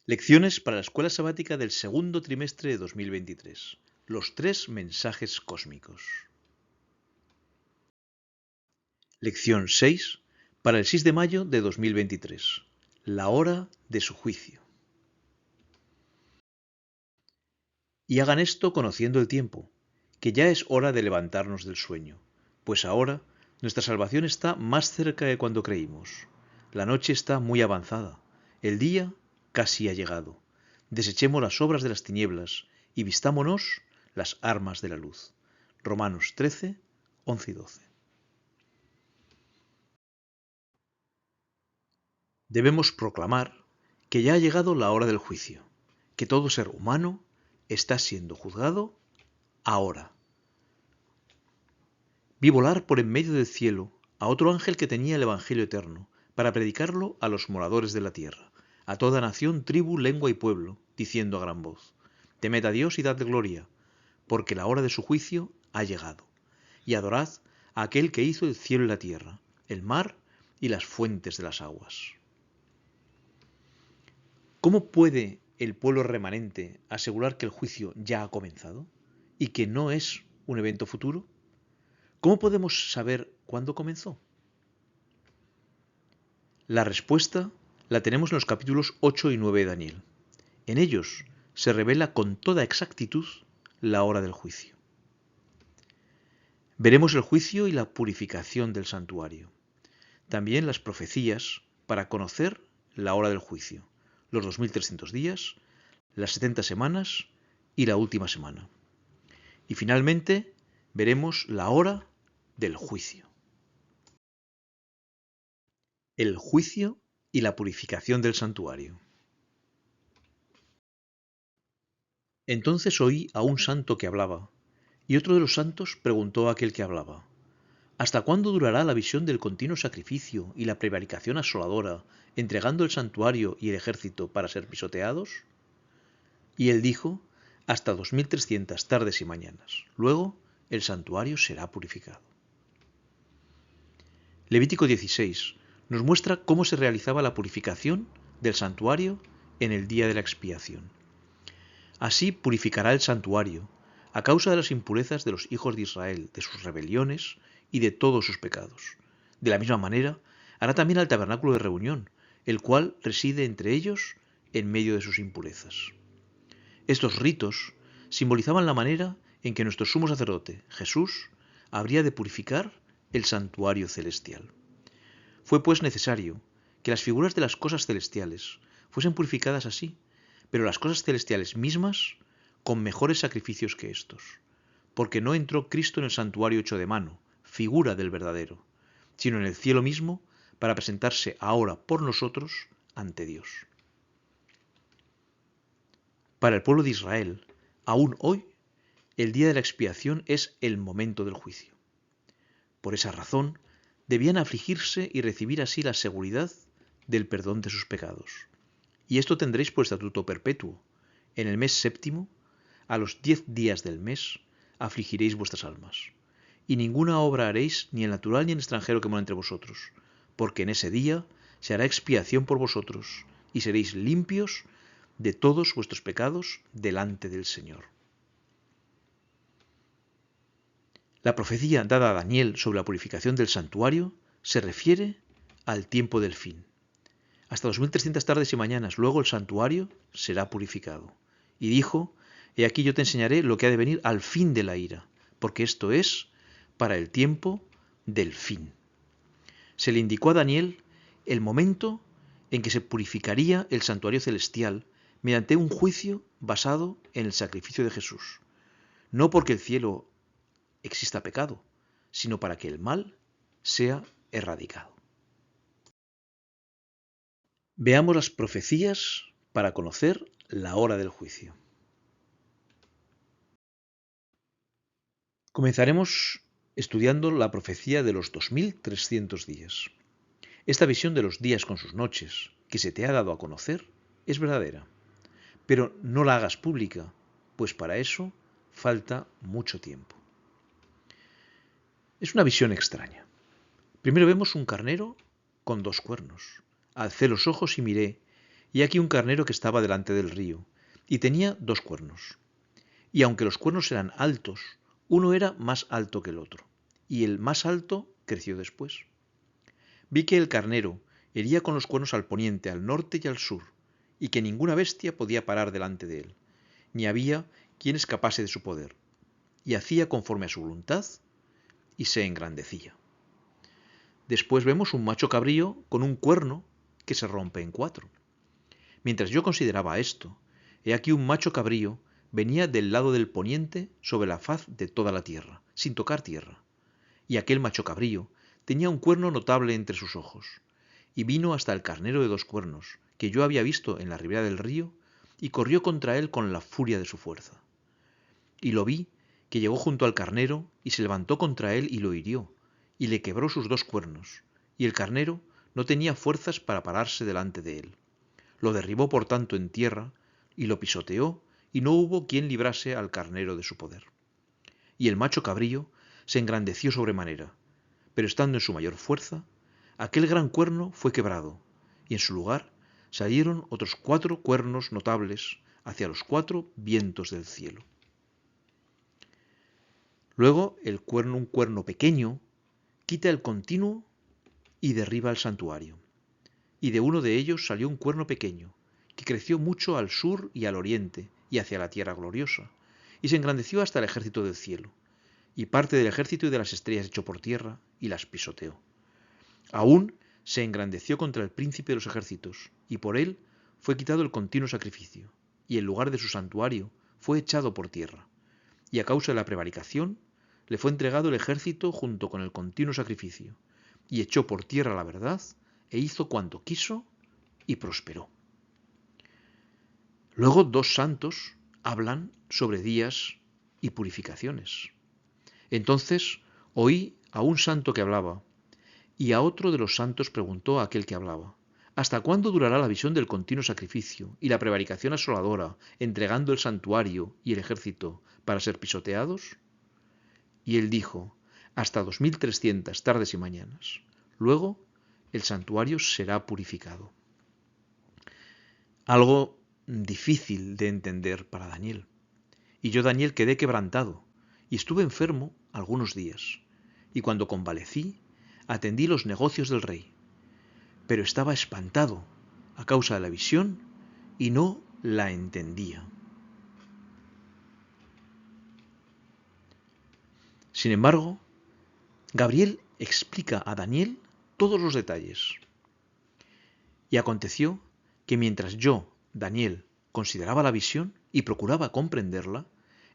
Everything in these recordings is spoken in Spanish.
Lecciones para la escuela sabática del segundo trimestre de 2023. Los tres mensajes cósmicos. Lección 6 para el 6 de mayo de 2023. La hora de su juicio. Y hagan esto conociendo el tiempo, que ya es hora de levantarnos del sueño, pues ahora nuestra salvación está más cerca de cuando creímos. La noche está muy avanzada, el día casi ha llegado. Desechemos las obras de las tinieblas y vistámonos las armas de la luz. Romanos 13, 11 y 12. Debemos proclamar que ya ha llegado la hora del juicio, que todo ser humano está siendo juzgado ahora. Vi volar por en medio del cielo a otro ángel que tenía el Evangelio eterno, para predicarlo a los moradores de la tierra, a toda nación, tribu, lengua y pueblo, diciendo a gran voz: Temed a Dios y dadle gloria, porque la hora de su juicio ha llegado. Y adorad a aquel que hizo el cielo y la tierra, el mar y las fuentes de las aguas. ¿Cómo puede el pueblo remanente asegurar que el juicio ya ha comenzado y que no es un evento futuro? ¿Cómo podemos saber cuándo comenzó? La respuesta la tenemos en los capítulos 8 y 9 de Daniel. En ellos se revela con toda exactitud la hora del juicio. Veremos el juicio y la purificación del santuario. También las profecías para conocer la hora del juicio, los 2300 días, las 70 semanas y la última semana. Y finalmente veremos la hora del juicio. El juicio y la purificación del santuario. Entonces oí a un santo que hablaba, y otro de los santos preguntó a aquel que hablaba: ¿Hasta cuándo durará la visión del continuo sacrificio y la prevaricación asoladora, entregando el santuario y el ejército para ser pisoteados? Y él dijo: hasta 2300 tardes y mañanas. Luego el santuario será purificado. Levítico 16 nos muestra cómo se realizaba la purificación del santuario en el día de la expiación. Así purificará el santuario, a causa de las impurezas de los hijos de Israel, de sus rebeliones y de todos sus pecados. De la misma manera, hará también al tabernáculo de reunión, el cual reside entre ellos en medio de sus impurezas. Estos ritos simbolizaban la manera en que nuestro sumo sacerdote, Jesús, habría de purificar el santuario celestial. Fue pues necesario que las figuras de las cosas celestiales fuesen purificadas así, pero las cosas celestiales mismas con mejores sacrificios que estos, porque no entró Cristo en el santuario hecho de mano, figura del verdadero, sino en el cielo mismo, para presentarse ahora por nosotros ante Dios. Para el pueblo de Israel, aún hoy, el día de la expiación es el momento del juicio. Por esa razón, debían afligirse y recibir así la seguridad del perdón de sus pecados. Y esto tendréis por estatuto perpetuo: en el mes séptimo, a los 10 días del mes, afligiréis vuestras almas. Y ninguna obra haréis, ni en natural ni en extranjero que mora entre vosotros, porque en ese día se hará expiación por vosotros, y seréis limpios de todos vuestros pecados delante del Señor. La profecía dada a Daniel sobre la purificación del santuario se refiere al tiempo del fin. Hasta 2300 tardes y mañanas, luego el santuario será purificado. Y dijo: He aquí yo te enseñaré lo que ha de venir al fin de la ira, porque esto es para el tiempo del fin. Se le indicó a Daniel el momento en que se purificaría el santuario celestial mediante un juicio basado en el sacrificio de Jesús. No porque el cielo exista pecado, sino para que el mal sea erradicado. Veamos las profecías para conocer la hora del juicio. Comenzaremos estudiando la profecía de los 2300 días. Esta visión de los días con sus noches, que se te ha dado a conocer, es verdadera, pero no la hagas pública, pues para eso falta mucho tiempo. Es una visión extraña. Primero vemos un carnero con 2 cuernos. Alcé los ojos y miré, y aquí un carnero que estaba delante del río, y tenía 2 cuernos. Y aunque los cuernos eran altos, uno era más alto que el otro, y el más alto creció después. Vi que el carnero hería con los cuernos al poniente, al norte y al sur, y que ninguna bestia podía parar delante de él, ni había quien escapase de su poder, y hacía conforme a su voluntad, y se engrandecía. Después vemos un macho cabrío con un cuerno que se rompe en 4. Mientras yo consideraba esto, he aquí un macho cabrío venía del lado del poniente sobre la faz de toda la tierra, sin tocar tierra. Y aquel macho cabrío tenía un cuerno notable entre sus ojos, y vino hasta el carnero de 2 cuernos, que yo había visto en la ribera del río, y corrió contra él con la furia de su fuerza. Y lo vi, que llegó junto al carnero, y se levantó contra él y lo hirió, y le quebró sus 2 cuernos, y el carnero no tenía fuerzas para pararse delante de él. Lo derribó por tanto en tierra, y lo pisoteó, y no hubo quien librase al carnero de su poder. Y el macho cabrío se engrandeció sobremanera, pero estando en su mayor fuerza, aquel gran cuerno fue quebrado, y en su lugar salieron otros 4 cuernos notables hacia los 4 vientos del cielo. Luego un cuerno pequeño, quita el continuo y derriba el santuario. Y de uno de ellos salió un cuerno pequeño, que creció mucho al sur y al oriente, y hacia la tierra gloriosa, y se engrandeció hasta el ejército del cielo, y parte del ejército y de las estrellas echó por tierra, y las pisoteó. Aún se engrandeció contra el príncipe de los ejércitos, y por él fue quitado el continuo sacrificio, y el lugar de su santuario fue echado por tierra, y a causa de la prevaricación le fue entregado el ejército junto con el continuo sacrificio, y echó por tierra la verdad, e hizo cuanto quiso, y prosperó. Luego 2 santos hablan sobre días y purificaciones. Entonces oí a un santo que hablaba, y a otro de los santos preguntó a aquel que hablaba: ¿hasta cuándo durará la visión del continuo sacrificio y la prevaricación asoladora, entregando el santuario y el ejército para ser pisoteados? Y él dijo: hasta 2300 tardes y mañanas. Luego el santuario será purificado. Algo difícil de entender para Daniel. Y yo, Daniel, quedé quebrantado, y estuve enfermo algunos días. Y cuando convalecí, atendí los negocios del rey. Pero estaba espantado a causa de la visión y no la entendía. Sin embargo, Gabriel explica a Daniel todos los detalles. Y aconteció que mientras yo, Daniel, consideraba la visión y procuraba comprenderla,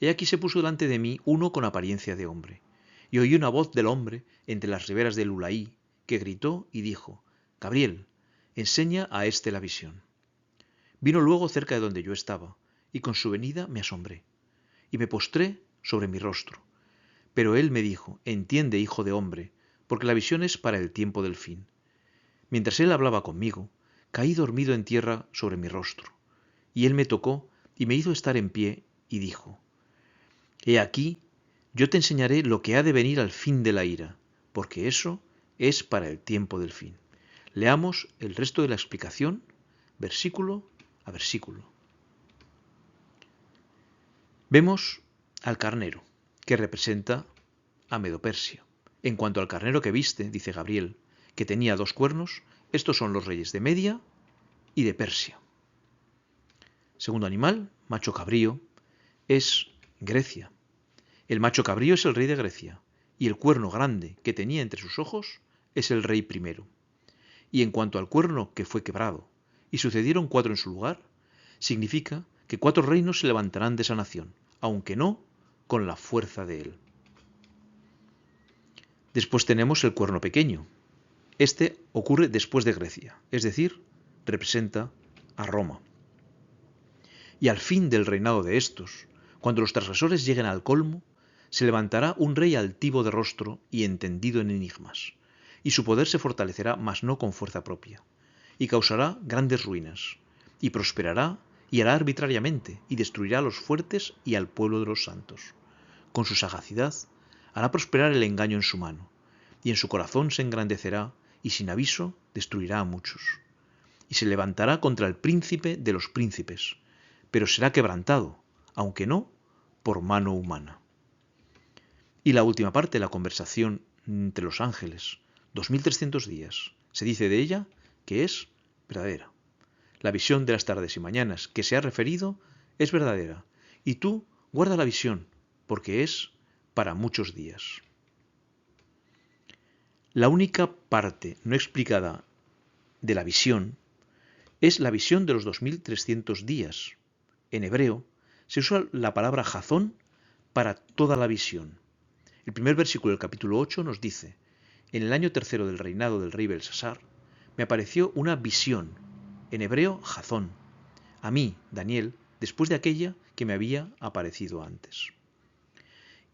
he aquí se puso delante de mí uno con apariencia de hombre, y oí una voz del hombre entre las riberas del Ulaí, que gritó y dijo: Gabriel, enseña a éste la visión. Vino luego cerca de donde yo estaba, y con su venida me asombré, y me postré sobre mi rostro. Pero él me dijo: entiende, hijo de hombre, porque la visión es para el tiempo del fin. Mientras él hablaba conmigo, caí dormido en tierra sobre mi rostro, y él me tocó y me hizo estar en pie, y dijo: he aquí, yo te enseñaré lo que ha de venir al fin de la ira, porque eso es para el tiempo del fin. Leamos el resto de la explicación, versículo a versículo. Vemos al carnero, que representa a Medo-Persia. En cuanto al carnero que viste, dice Gabriel, que tenía 2 cuernos, estos son los reyes de Media y de Persia. Segundo animal, macho cabrío, es Grecia. El macho cabrío es el rey de Grecia, y el cuerno grande que tenía entre sus ojos es el rey primero. Y en cuanto al cuerno que fue quebrado, y sucedieron 4 en su lugar, significa que 4 reinos se levantarán de esa nación, aunque no con la fuerza de él. Después tenemos el cuerno pequeño. Este ocurre después de Grecia, es decir, representa a Roma. Y al fin del reinado de estos, cuando los transgresores lleguen al colmo, se levantará un rey altivo de rostro y entendido en enigmas, y su poder se fortalecerá, mas no con fuerza propia, y causará grandes ruinas, y prosperará y hará arbitrariamente, y destruirá a los fuertes y al pueblo de los santos. Con su sagacidad hará prosperar el engaño en su mano, y en su corazón se engrandecerá, y sin aviso destruirá a muchos. y se levantará contra el príncipe de los príncipes, pero será quebrantado, aunque no por mano humana. Y la última parte, la conversación entre los ángeles, 2300 días. Se dice de ella que es verdadera. La visión de las tardes y mañanas que se ha referido es verdadera. Y tú guarda la visión, porque es para muchos días. La única parte no explicada de la visión es la visión de los 2300 días. En hebreo se usa la palabra jazón para toda la visión. El primer versículo del capítulo 8 nos dice: en el año tercero del reinado del rey Belsasar, me apareció una visión, en hebreo jazón, a mí, Daniel, después de aquella que me había aparecido antes.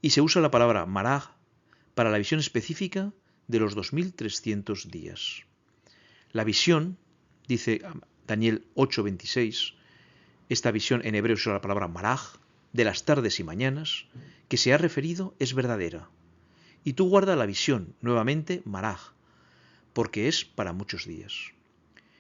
Y se usa la palabra maraj para la visión específica de los 2300 días. La visión, dice Daniel 8:26, esta visión en hebreo usa la palabra maraj, de las tardes y mañanas, que se ha referido es verdadera. Y tú guarda la visión, nuevamente maraj, porque es para muchos días.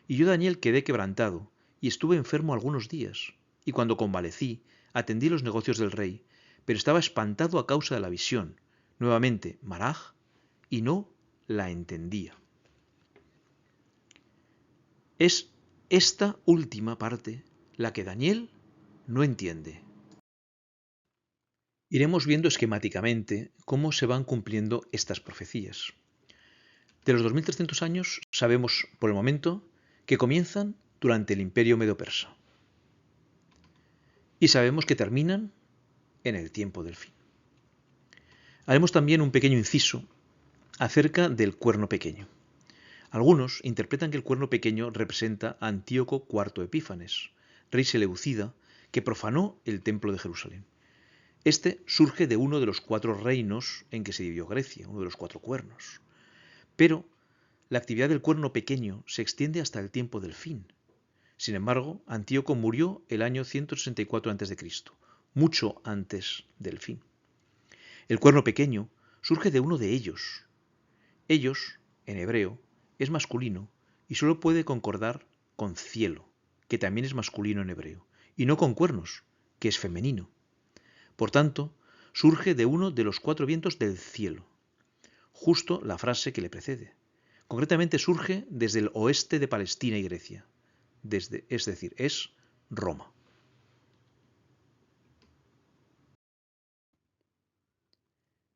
Y yo, Daniel, quedé quebrantado y estuve enfermo algunos días. Y cuando convalecí, atendí los negocios del rey, pero estaba espantado a causa de la visión, nuevamente maraj, y no la entendía. Es esta última parte la que Daniel no entiende. Iremos viendo esquemáticamente cómo se van cumpliendo estas profecías. De los 2300 años sabemos por el momento que comienzan durante el Imperio Medo-Persa y sabemos que terminan en el tiempo del fin. Haremos también un pequeño inciso acerca del cuerno pequeño. Algunos interpretan que el cuerno pequeño representa a Antíoco IV Epífanes, rey seleucida que profanó el templo de Jerusalén. Este surge de uno de los 4 reinos en que se dividió Grecia, uno de los 4 cuernos. Pero la actividad del cuerno pequeño se extiende hasta el tiempo del fin. Sin embargo, Antíoco murió el año 164 a.C., mucho antes del fin. El cuerno pequeño surge de uno de ellos. Ellos, en hebreo, es masculino y solo puede concordar con cielo, que también es masculino en hebreo, y no con cuernos, que es femenino. Por tanto, surge de uno de los 4 vientos del cielo. Justo la frase que le precede. Concretamente surge desde el oeste de Palestina y Grecia, es decir, es Roma.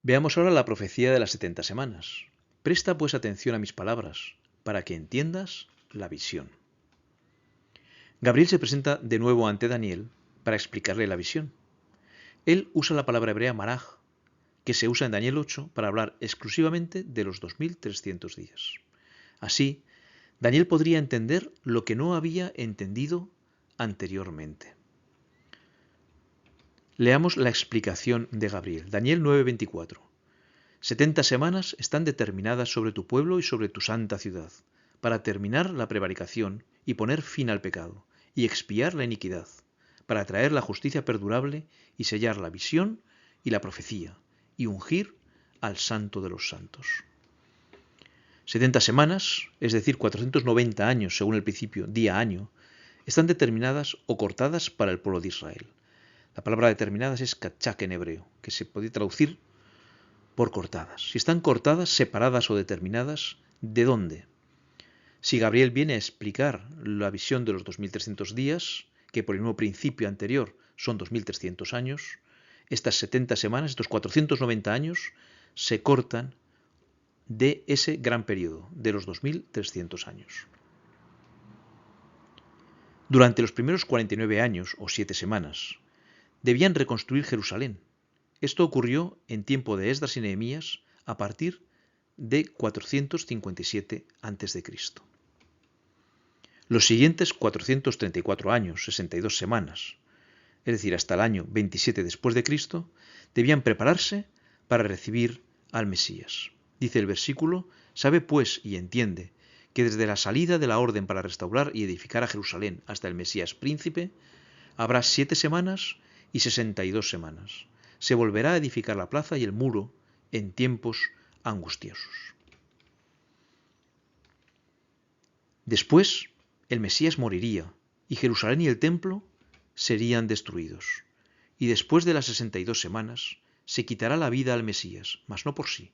Veamos ahora la profecía de las 70 semanas. Presta pues atención a mis palabras, para que entiendas la visión. Gabriel se presenta de nuevo ante Daniel para explicarle la visión. Él usa la palabra hebrea maraj, que se usa en Daniel 8 para hablar exclusivamente de los 2300 días. Así, Daniel podría entender lo que no había entendido anteriormente. Leamos la explicación de Gabriel. Daniel 9:24. 70 semanas están determinadas sobre tu pueblo y sobre tu santa ciudad, para terminar la prevaricación y poner fin al pecado, y expiar la iniquidad, para traer la justicia perdurable y sellar la visión y la profecía, y ungir al Santo de los Santos. 70 semanas, es decir, 490 años según el principio, día a año, están determinadas o cortadas para el pueblo de Israel. La palabra determinadas es kachak en hebreo, que se puede traducir por cortadas. Si están cortadas, separadas o determinadas, ¿de dónde? Si Gabriel viene a explicar la visión de los 2300 días, que por el mismo principio anterior son 2300 años, estas 70 semanas, estos 490 años, se cortan de ese gran periodo, de los 2300 años. Durante los primeros 49 años, o 7 semanas, debían reconstruir Jerusalén. Esto ocurrió en tiempo de Esdras y Nehemías a partir de 457 a.C. Los siguientes 434 años, 62 semanas, es decir, hasta el año 27 después de Cristo, debían prepararse para recibir al Mesías. Dice el versículo: sabe pues y entiende que desde la salida de la orden para restaurar y edificar a Jerusalén hasta el Mesías príncipe, habrá 7 semanas y 62 semanas. Se volverá a edificar la plaza y el muro en tiempos angustiosos. Después, el Mesías moriría y Jerusalén y el templo serían destruidos. Y después de las 62 semanas se quitará la vida al Mesías, mas no por sí.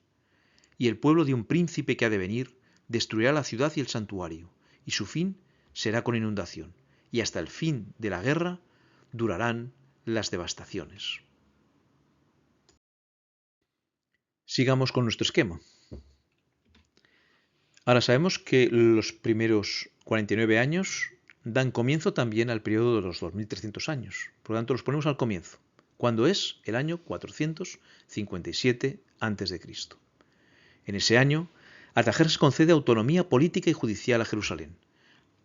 Y el pueblo de un príncipe que ha de venir destruirá la ciudad y el santuario, y su fin será con inundación, y hasta el fin de la guerra durarán las devastaciones. Sigamos con nuestro esquema. Ahora sabemos que los primeros 49 años dan comienzo también al periodo de los 2300 años. Por lo tanto, los ponemos al comienzo, cuando es el año 457 a.C. En ese año, Artajerjes concede autonomía política y judicial a Jerusalén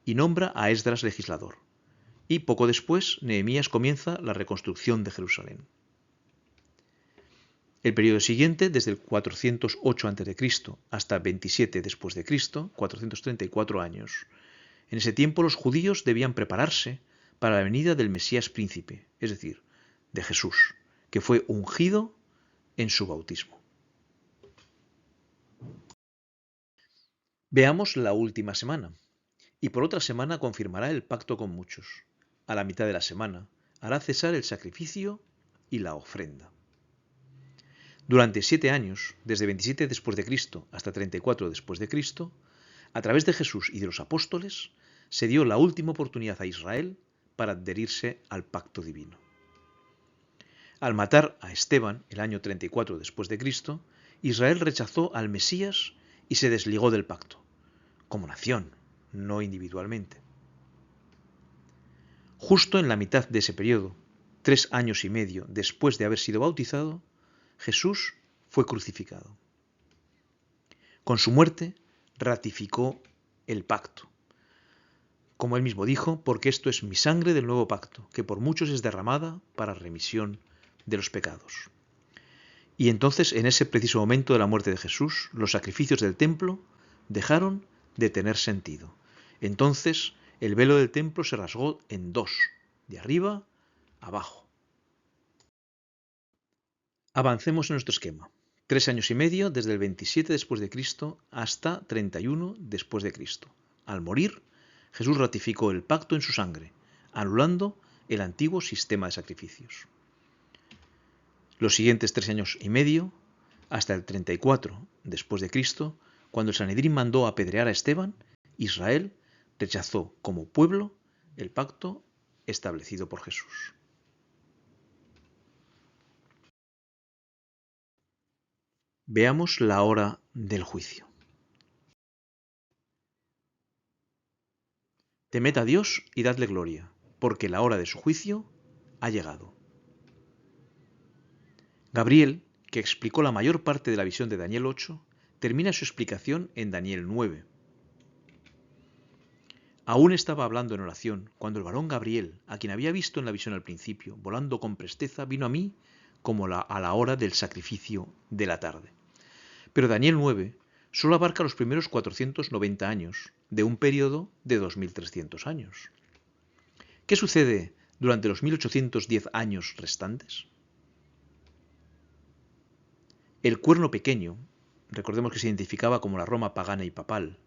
y nombra a Esdras legislador. Y poco después, Nehemías comienza la reconstrucción de Jerusalén. El periodo siguiente, desde el 408 a.C. hasta 27 después de Cristo, 434 años. En ese tiempo los judíos debían prepararse para la venida del Mesías príncipe, es decir, de Jesús, que fue ungido en su bautismo. Veamos la última semana. Y por otra semana confirmará el pacto con muchos. A la mitad de la semana hará cesar el sacrificio y la ofrenda. Durante 7 años, desde 27 después de Cristo hasta 34 después de Cristo, a través de Jesús y de los apóstoles, se dio la última oportunidad a Israel para adherirse al pacto divino. Al matar a Esteban el año 34 después de Cristo, Israel rechazó al Mesías y se desligó del pacto, como nación, no individualmente. Justo en la mitad de ese periodo, 3 años y medio después de haber sido bautizado, Jesús fue crucificado. Con su muerte ratificó el pacto. Como él mismo dijo, porque esto es mi sangre del nuevo pacto, que por muchos es derramada para remisión de los pecados. Y entonces, en ese preciso momento de la muerte de Jesús, los sacrificios del templo dejaron de tener sentido. Entonces, el velo del templo se rasgó en dos, de arriba a abajo. Avancemos en nuestro esquema. 3 años y medio desde el 27 después de Cristo hasta 31 después de Cristo. Al morir, Jesús ratificó el pacto en su sangre, anulando el antiguo sistema de sacrificios. Los siguientes 3 años y medio, hasta el 34 después de Cristo, cuando el Sanedrín mandó apedrear a Esteban, Israel rechazó como pueblo el pacto establecido por Jesús. Veamos la hora del juicio. Temed a Dios y dadle gloria, porque la hora de su juicio ha llegado. Gabriel, que explicó la mayor parte de la visión de Daniel 8, termina su explicación en Daniel 9. Aún estaba hablando en oración cuando el varón Gabriel, a quien había visto en la visión al principio, volando con presteza, vino a mí como a la hora del sacrificio de la tarde. Pero Daniel 9 solo abarca los primeros 490 años de un periodo de 2300 años. ¿Qué sucede durante los 1810 años restantes? El cuerno pequeño, recordemos que se identificaba como la Roma pagana y papal,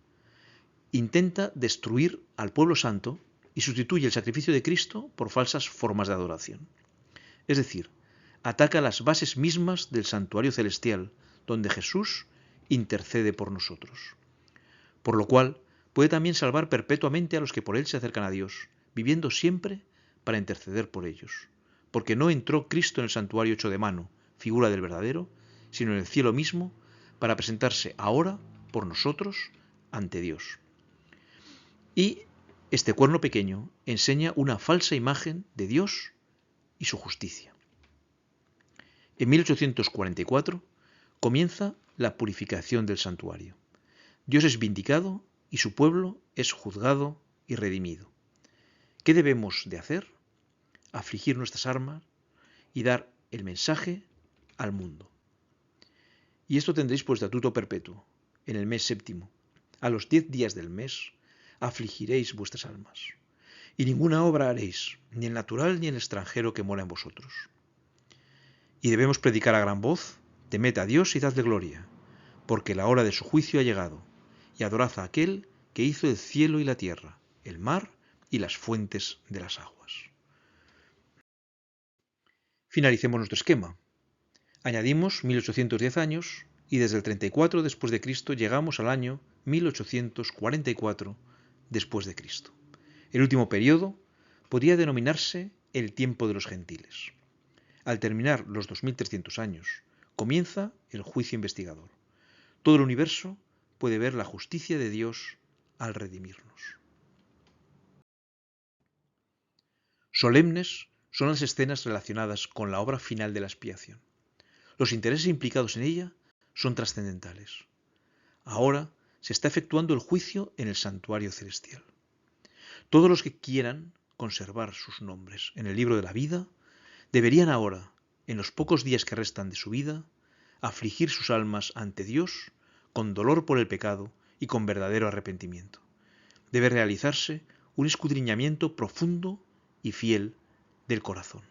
intenta destruir al pueblo santo y sustituye el sacrificio de Cristo por falsas formas de adoración. Es decir, ataca las bases mismas del santuario celestial, donde Jesús intercede por nosotros. Por lo cual, puede también salvar perpetuamente a los que por él se acercan a Dios, viviendo siempre para interceder por ellos. Porque no entró Cristo en el santuario hecho de mano, figura del verdadero, sino en el cielo mismo, para presentarse ahora por nosotros ante Dios. Y este cuerno pequeño enseña una falsa imagen de Dios y su justicia. En 1844 comienza la purificación del santuario. Dios es vindicado y su pueblo es juzgado y redimido. ¿Qué debemos de hacer? Afligir nuestras armas y dar el mensaje al mundo. Y esto tendréis por estatuto perpetuo, en el mes séptimo. A los 10 días del mes afligiréis vuestras almas. Y ninguna obra haréis, ni el natural ni el extranjero que mora en vosotros. Y debemos predicar a gran voz: temed a Dios y dadle gloria, porque la hora de su juicio ha llegado, y adorad a aquel que hizo el cielo y la tierra, el mar y las fuentes de las aguas. Finalicemos nuestro esquema. Añadimos 1810 años y desde el 34 después de Cristo llegamos al año 1844 después de Cristo. El último periodo podría denominarse el tiempo de los gentiles. Al terminar los 2300 años, comienza el juicio investigador. Todo el universo puede ver la justicia de Dios al redimirnos. Solemnes son las escenas relacionadas con la obra final de la expiación. Los intereses implicados en ella son trascendentales. Ahora se está efectuando el juicio en el santuario celestial. Todos los que quieran conservar sus nombres en el libro de la vida deberían ahora, en los pocos días que restan de su vida, afligir sus almas ante Dios con dolor por el pecado y con verdadero arrepentimiento. Debe realizarse un escudriñamiento profundo y fiel del corazón.